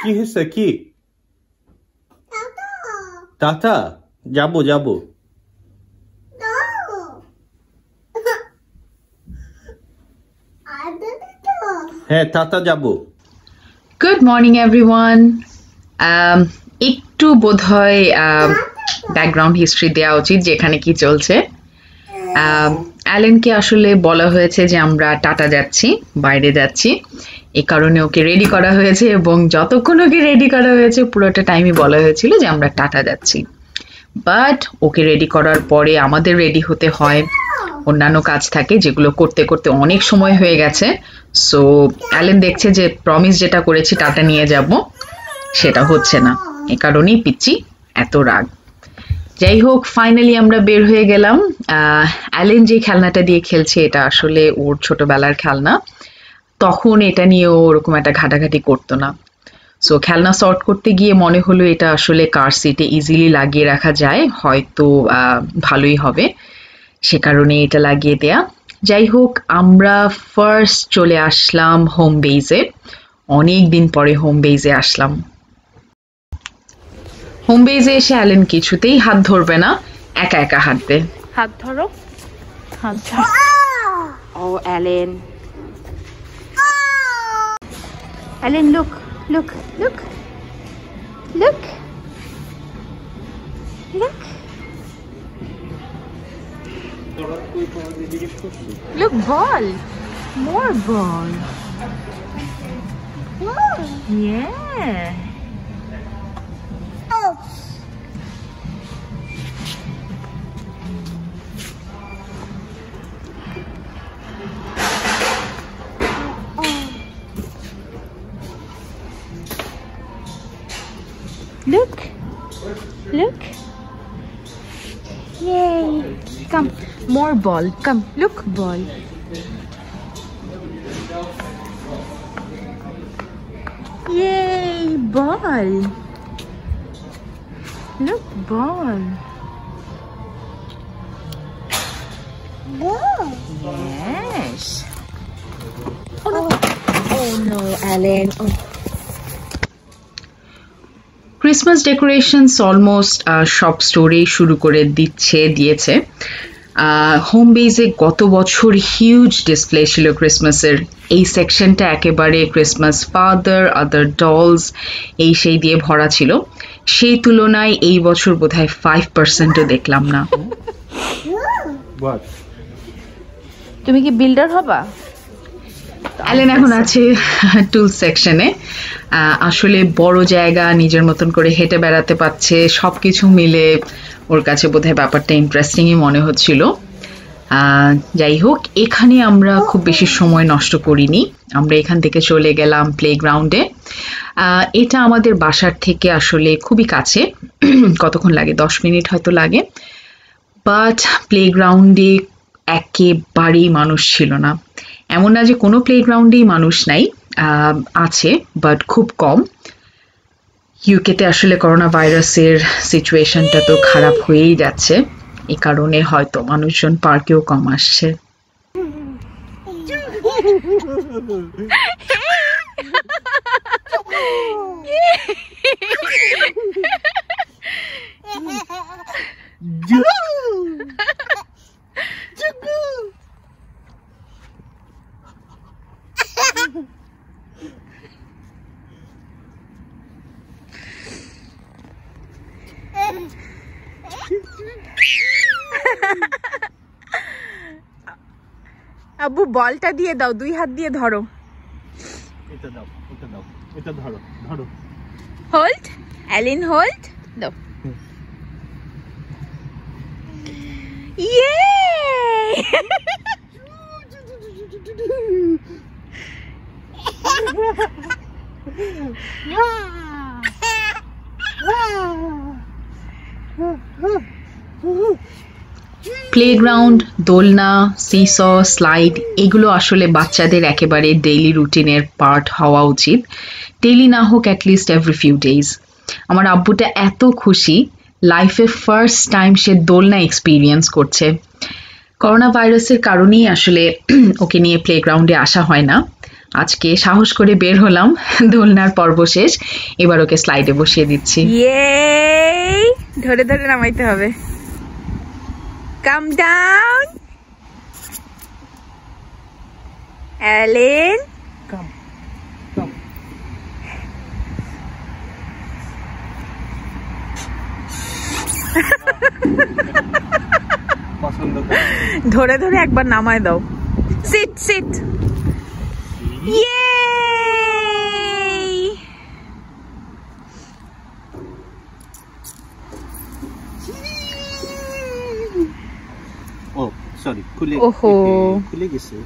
কি হয়েছে কি টাটা যাবো যাবো হ্যাঁ টাটা যাবো গুড মর্নিং এভরিওয়ান একটু বোধহয় ব্যাকগ্রাউন্ড হিস্ট্রি দেওয়া উচিত যেখানে কি চলছে অ্যালেনকে আসলে বলা হয়েছে যে আমরা টাটা যাচ্ছি বাইরে যাচ্ছি এই কারণে ওকে রেডি করা হয়েছে এবং যতক্ষণ ওকে রেডি করা হয়েছে পুরোটা টাইমই বলা হয়েছিল যে আমরা টাটা যাচ্ছি বাট ওকে রেডি করার পরে আমাদের রেডি হতে হয় অন্যান্য কাজ থাকে যেগুলো করতে করতে অনেক সময় হয়ে গেছে সো অ্যালেন দেখছে যে প্রমিস যেটা করেছি টাটা নিয়ে যাব সেটা হচ্ছে না এই কারণেই পিচ্ছি এত রাগ যাই হোক ফাইনালি আমরা বের হয়ে গেলাম অ্যালেন যে খেলনাটা দিয়ে খেলছে এটা আসলে ওর ছোটবেলার খেলনা তখন এটা নিয়ে ওরকম একটা ঘাটাঘাটি করতো না সো খেলনা সর্ট করতে গিয়ে মনে হলো এটা আসলে কার সিটে ইজিলি লাগিয়ে রাখা যায় হয়তো ভালোই হবে সে কারণে এটা লাগিয়ে দেয়া যাই হোক আমরা ফার্স্ট চলে আসলাম হোম বেজে অনেক দিন পরে হোম বেজে আসলাম হোম বেজে এসে অ্যালেন কিছুতেই হাত ধরবে না একা একা হাঁটবে হাত ধরো হাত ধরো ও Allen Allen look look look look look Look, ball. More ball. Yeah. Look. Look. Yay. Come. More ball. Come. Look, ball. Yay. Ball. Look, ball. Ball. Yes. Oh, no. Oh, no, Alan. Oh. Christmas decorations almost সব স্টোরে শুরু করে দিয়েছে home বেজে গত বছর huge display ছিল ক্রিসমাসের এই সেকশনটা একেবারে ক্রিসমাস ফাদার আদার ডলস এই সেই দিয়ে ভরা ছিল সেই তুলনায় এই বছর বোধহয় 5%ও দেখলাম না তুমি কি বিল্ডার হবা অ্যালেন এখন আছে টুল সেকশনে আসলে বড় জায়গা নিজের মতন করে হেঁটে বেড়াতে পারছে সবকিছু মিলে ওর কাছে বোধহয় ব্যাপারটা ইন্টারেস্টিংই মনে হচ্ছিল যাই হোক এখানে আমরা খুব বেশি সময় নষ্ট করিনি আমরা এখান থেকে চলে গেলাম প্লেগ্রাউন্ডে এটা আমাদের বাসার থেকে আসলে খুবই কাছে কতক্ষণ লাগে 10 মিনিট হয়তো লাগে বাট প্লেগ্রাউন্ডে একেবারেই মানুষ ছিল না এমন না যে কোনো প্লেগ্রাউন্ডেই মানুষ নাই আছে বাট খুব কম ইউকেতে আসলে করোনা ভাইরাসের সিচুয়েশনটা তো খারাপ হয়েই যাচ্ছে এই কারণে হয়তো মানুষজন পার্কেও কম আসছে আব্বু বলটা দিয়ে দাও 2 হাত দিয়ে ধরো এটা দাও এটা ধরো ধরো হোল্ড অ্যালেন হোল্ড দাও ইয়ে প্লেগ্রাউন্ড দোলনা সিস স্লাইড এগুলো আসলে বাচ্চাদের একেবারে ডেইলি রুটিনের পার্ট হওয়া উচিত ডেইলি না হোক অ্যাটলিস্ট এভরি ফিউ ডেজ আমার আব্বুটা এত খুশি লাইফে ফার্স্ট টাইম সে দোলনা এক্সপিরিয়েন্স করছে করোনা ভাইরাসের কারণেই আসলে ওকে নিয়ে প্লেগ্রাউন্ডে আসা হয় না আজকে সাহস করে বের হলাম, দোলনার পর্ব শেষ, এবার ওকে স্লাইডে বসিয়ে দিচ্ছি। ধরে ধরে নামাইতে হবে। কাম ডাউন অ্যালেন। ধরে ধরে একবার নামায় দাও। Seat seat. ও সরি, খুলে গেছে।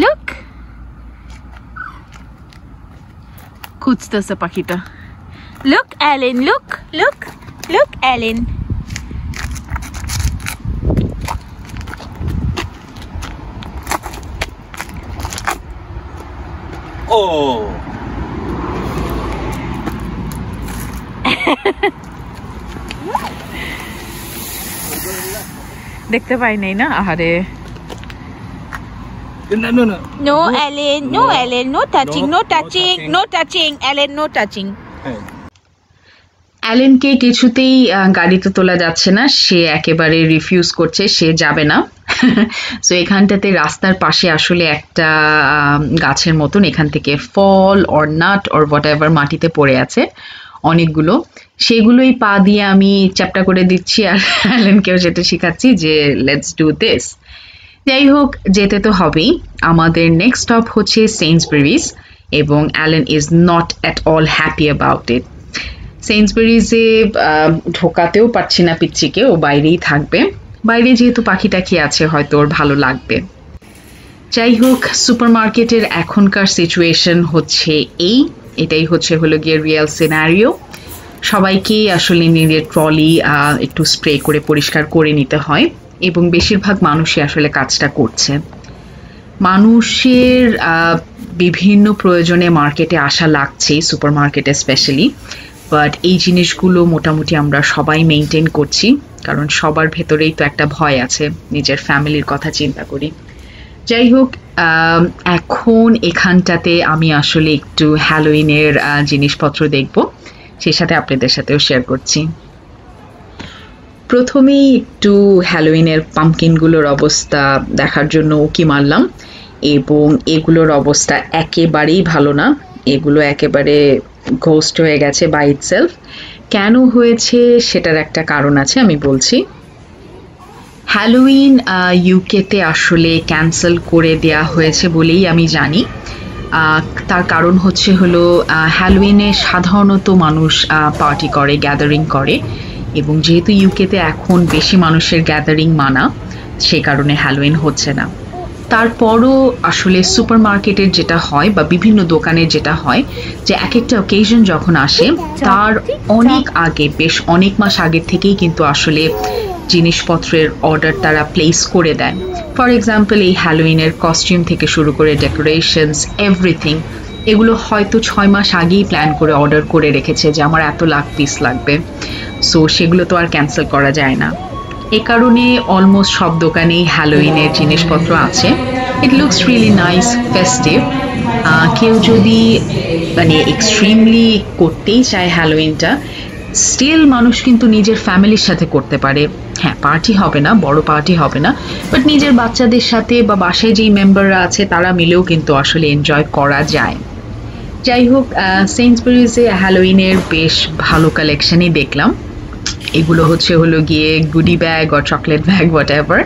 লুক, খুঁজতেছে পাখিটা। Look Allen, look look look Allen. ও দেখতে পাই নাই না, আহারে। No, Ellen, no Ellen, no touching, no touching, no touching, Ellen, no touching. অ্যালেনকে কিছুতেই গাড়িতে তোলা যাচ্ছে না, সে একেবারে রিফিউজ করছে, সে যাবে না। সো এখানটাতে রাস্তার পাশে আসলে একটা গাছের মতন, এখান থেকে ফল or nut or whatever মাটিতে পড়ে আছে অনেকগুলো, সেগুলোই পা দিয়ে আমি চ্যাপটা করে দিচ্ছি আর অ্যালেনকেও সেটা শেখাচ্ছি যে লেটস ডু দিস। যাই হোক, যেতে তো হবেই। আমাদের নেক্সট স্টপ হচ্ছে সেইন্সবেরিজ এবং Allen is not at all happy about it. সেইন্সবেরিজে ঢোকাতেও পারছি না পিচ্চিকে, ও বাইরেই থাকবে। বাইরে যেহেতু পাখি টাখি আছে হয়তো ওর ভালো লাগবে। যাই হোক, সুপার মার্কেটের এখনকার সিচুয়েশন হচ্ছে এটাই হলো গিয়ে রিয়েল সিনারিও। সবাইকেই আসলে নিজের ট্রলি একটু স্প্রে করে পরিষ্কার করে নিতে হয় এবং বেশিরভাগ মানুষই আসলে কাজটা করছে। মানুষের বিভিন্ন প্রয়োজনে মার্কেটে আসা লাগছেই, সুপার মার্কেটে স্পেশালি, বাট এই জিনিসগুলো মোটামুটি আমরা সবাই মেনটেন করছি, কারণ সবার ভেতরেই তো একটা ভয় আছে, নিজের ফ্যামিলির কথা চিন্তা করি। যাই হোক, এখন এখানটাতে আমি আসলে একটু হ্যালোইনের জিনিসপত্র দেখব, সেই সাথে আপনাদের সাথেও শেয়ার করছি। প্রথমেই একটু হ্যালোইনের পাম্পকিনগুলোর অবস্থা দেখার জন্য উকি মারলাম এবং এগুলোর অবস্থা একেবারেই ভালো না, এগুলো একেবারে ঘোস্ট হয়ে গেছে বাই ইটসেলফ। কেন হয়েছে সেটার একটা কারণ আছে, আমি বলছি। হ্যালোইন ইউকেতে আসলে ক্যান্সেল করে দেয়া হয়েছে বলেই আমি জানি। তার কারণ হলো হ্যালোইনে সাধারণত মানুষ পার্টি করে, গ্যাদারিং করে, এবং যেহেতু ইউকেতে এখন বেশি মানুষের গ্যাদারিং মানা, সে কারণে হ্যালোইন হচ্ছে না। তারপরও আসলে সুপার মার্কেটের যেটা হয় বা বিভিন্ন দোকানের যেটা হয় যে এক একটা অকেশন যখন আসে তার অনেক আগে, বেশ অনেক মাস আগের থেকেই কিন্তু আসলে জিনিসপত্রের অর্ডার তারা প্লেস করে দেয়। ফর এক্সাম্পল, এই হ্যালোইনের কস্টিউম থেকে শুরু করে ডেকোরেশনস, এভরিথিং, এগুলো হয়তো 6 মাস আগেই প্ল্যান করে অর্ডার করে রেখেছে যে আমার এত লাখ পিস লাগবে। সো সেগুলো তো আর ক্যান্সেল করা যায় না। এ কারণে অলমোস্ট সব দোকানেই হ্যালোইনের জিনিসপত্র আছে। It looks really nice, festive. কেউ যদি মানে এক্সট্রিমলি করতেই চায় হ্যালোইনটা, স্টিল মানুষ কিন্তু নিজের ফ্যামিলির সাথে করতে পারে। হ্যাঁ, পার্টি হবে না, বড় পার্টি হবে না, বাট নিজের বাচ্চাদের সাথে বা বাসায় যেই মেম্বাররা আছে তারা মিলেও কিন্তু আসলে এনজয় করা যায়। যাই হোক, সেইন্সবেরিজে হ্যালোইনের বেশ ভালো কালেকশনই দেখলাম। এগুলো হলো গিয়ে গুডি ব্যাগ আর চকলেট ব্যাগ হোয়াট এভার।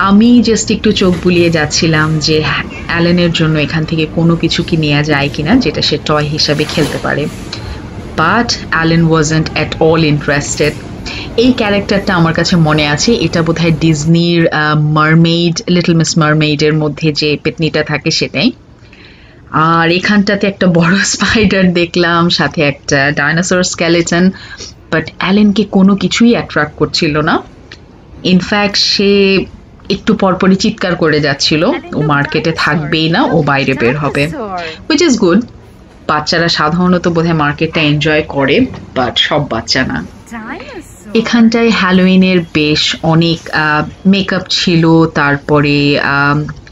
আমি জাস্ট একটু চোখ বুলিয়ে যাচ্ছিলাম যে অ্যালেনের জন্য এখান থেকে কোনো কিছু কি নেওয়া যায় কিনা যেটা সে টয় হিসাবে খেলতে পারে, but Allen wasn't at all interested. এই ক্যারেক্টারটা আমার কাছে মনে আছে, এটা বোধহয় ডিজনির মারমেইড, লিটল মিস মারমেইডের মধ্যে যে পেতনিটা থাকে সেটাই। আর এখানটাতে একটা বড় স্পাইডার দেখলাম, সাথে একটা ডাইনোসর স্কেলেটন, বাট অ্যালেনকে কোনো কিছুই অ্যাট্রাক্ট করছিল না। ইনফ্যাক্ট সে একটু পরপরই চিৎকার করে যাচ্ছিল ও মার্কেটে থাকবেই না, ও বাইরে বের হবে, হুইচ ইজ গুড। বাচ্চারা সাধারণত বোধহয় মার্কেটটা এনজয় করে, বাট সব বাচ্চা না। এখানটায় হ্যালোইনের বেশ অনেক মেকআপ ছিল, তারপরে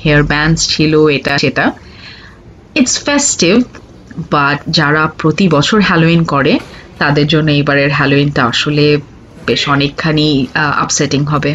হেয়ার ব্যান্ডস ছিল, এটা সেটা। ইটস ফেস্টিভ, বাট যারা প্রতি বছর হ্যালোইন করে তাদের জন্য এবারের হ্যালোইনটা আসলে বেশ অনেকখানি আপসেটিং হবে।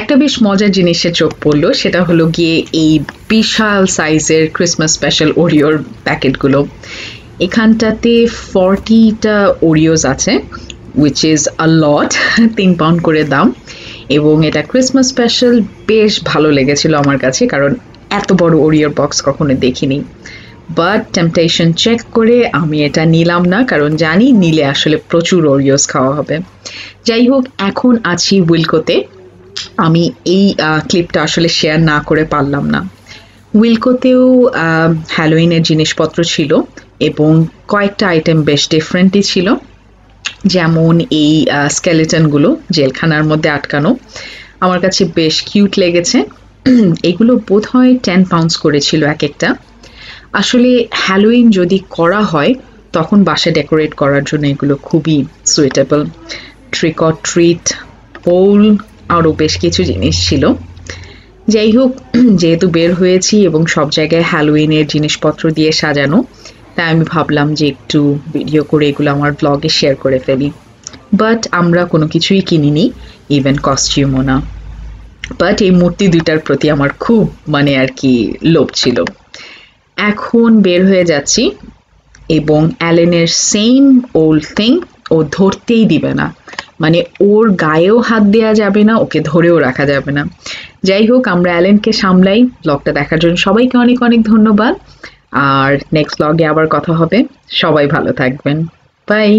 একটা বেশ মজার জিনিসের চোখ পড়লো, সেটা হলো গিয়ে এই বিশাল সাইজের ক্রিসমাস স্পেশাল ওরিওর প্যাকেটগুলো। এখানটাতে 40টা ওরিওস আছে, which is a lot, 3 pound করে দাম। এবং এটা ক্রিসমাস স্পেশাল, বেশ ভালো লেগেছিল আমার কাছে, কারণ এত বড় ওরিওর বক্স কখনো দেখিনি। বাট টেম্পটেশন চেক করে আমি এটা নিলাম না, কারণ জানি নিলে আসলে প্রচুর ওরিওস খাওয়া হবে। যাই হোক, এখন আছি উইলকোতে। আমি এই ক্লিপটা আসলে শেয়ার না করে পারলাম না। উইলকোতেও হ্যালোইনের জিনিসপত্র ছিল এবং কয়েকটা আইটেম বেশ ডিফারেন্টই ছিল, যেমন এই স্কেলেটনগুলো জেলখানার মধ্যে আটকানো, আমার কাছে বেশ কিউট লেগেছে। এগুলো বোধহয় 10 পাউন্ডস করেছিল এক একটা। আসলে হ্যালোইন যদি করা হয় তখন বাসায় ডেকোরেট করার জন্য এগুলো খুবই suitable. Trick or treat, pole, আরও বেশ কিছু জিনিস ছিল। যাই হোক, যেহেতু বের হয়েছি এবং সব জায়গায় হ্যালোইনের জিনিসপত্র দিয়ে সাজানো, তাই আমি ভাবলাম যে একটু ভিডিও করে এগুলো আমার ব্লগে শেয়ার করে ফেলি। বাট আমরা কোনো কিছুই কিনিনি, ইভেন কস্টিউমও না। বাট এই মূর্তি দুইটার প্রতি আমার খুব আর কি লোভ ছিল। এখন বের হয়ে যাচ্ছি এবং অ্যালেনের সেম ওল্ড থিং, ও ধরতেই দিবে না, ওর গায়েও হাত দেওয়া যাবে না, ওকে ধরেও রাখা যাবে না। যাই হোক, আমরা অ্যালেনকে সামলাই। ব্লগটা দেখার জন্য সবাইকে অনেক অনেক ধন্যবাদ, আর নেক্সট ব্লগে আবার কথা হবে। সবাই ভালো থাকবেন, বাই।